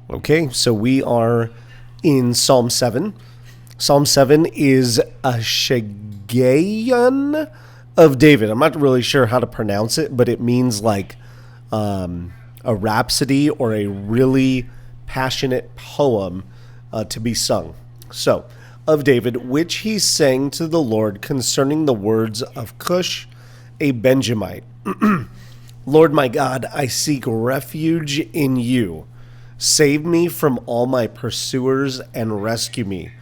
Okay, so we are in Psalm 7. Psalm 7 is a Shagayon of David. I'm not really sure how to pronounce it, but it means like a rhapsody or a really passionate poem to be sung. So, of David, which he sang to the Lord concerning the words of Cush, a Benjamite. Lord my God, I seek refuge in you. Save me from all my pursuers and rescue me,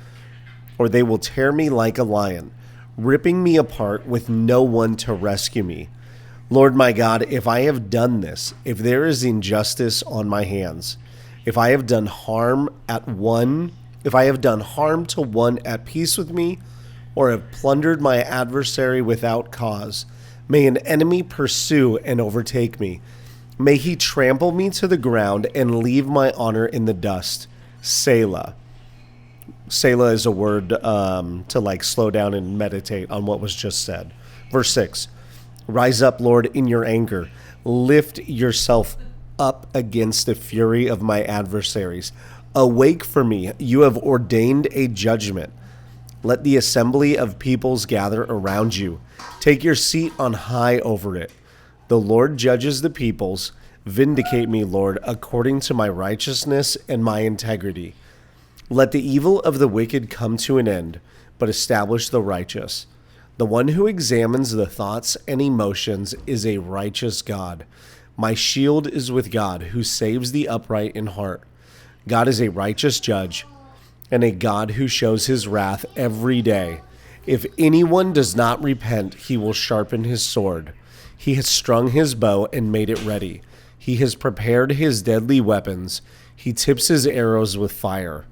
or they will tear me like a lion, ripping me apart with no one to rescue me. Lord my God, if I have done this, if there is injustice on my hands, if I have done harm to one at peace with me, or have plundered my adversary without cause, may an enemy pursue and overtake me. May he trample me to the ground and leave my honor in the dust. Selah. Selah is a word to like slow down and meditate on what was just said. Verse 6. Rise up, Lord, in your anger. Lift yourself up against the fury of my adversaries. Awake for me. You have ordained a judgment. Let the assembly of peoples gather around you. Take your seat on high over it. The Lord judges the peoples. Vindicate me, Lord, according to my righteousness and my integrity. Let the evil of the wicked come to an end, but establish the righteous. The one who examines the thoughts and emotions is a righteous God. My shield is with God, who saves the upright in heart. God is a righteous judge and a God who shows his wrath every day. If anyone does not repent, he will sharpen his sword. He has strung his bow and made it ready. He has prepared his deadly weapons. He tips his arrows with fire.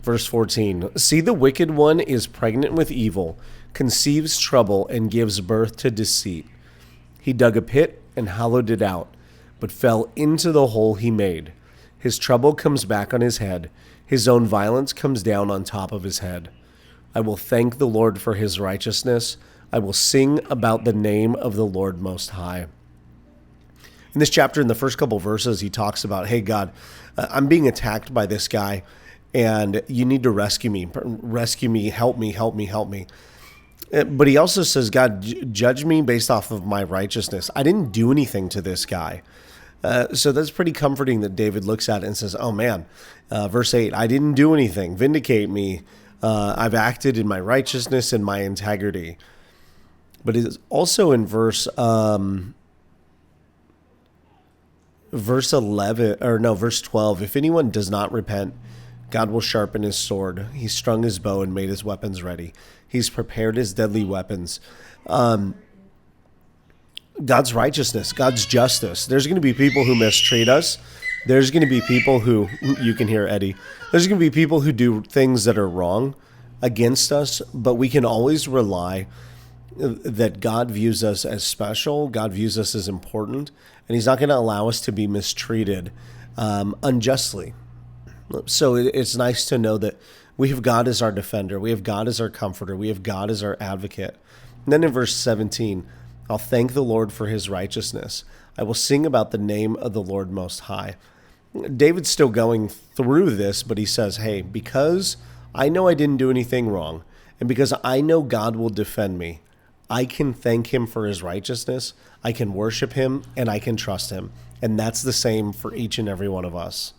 Verse 14, see, the wicked one is pregnant with evil, conceives trouble, and gives birth to deceit. He dug a pit and hollowed it out, but fell into the hole he made. His trouble comes back on his head. His own violence comes down on top of his head. I will thank the Lord for his righteousness. I will sing about the name of the Lord Most High. In this chapter, in the first couple verses, he talks about, hey, God, I'm being attacked by this guy, and you need to rescue me. Rescue me, help me, help me, help me. But he also says, God, judge me based off of my righteousness. I didn't do anything to this guy. So that's pretty comforting that David looks at it and says, oh man, verse 8, I didn't do anything. Vindicate me. I've acted in my righteousness and my integrity. But it is also in verse 11, verse 12. If anyone does not repent, God will sharpen his sword. He strung his bow and made his weapons ready. He's prepared his deadly weapons. God's righteousness, God's justice. There's going to be people who mistreat us. There's going to be people who, you can hear Eddie, there's going to be people who do things that are wrong against us, but we can always rely that God views us as special. God views us as important, and he's not going to allow us to be mistreated unjustly. So it's nice to know that we have God as our defender. We have God as our comforter. We have God as our advocate. And then in verse 17, I'll thank the Lord for his righteousness. I will sing about the name of the Lord Most High. David's still going through this, but he says, hey, because I know I didn't do anything wrong, and because I know God will defend me, I can thank him for his righteousness, I can worship him, and I can trust him. And that's the same for each and every one of us.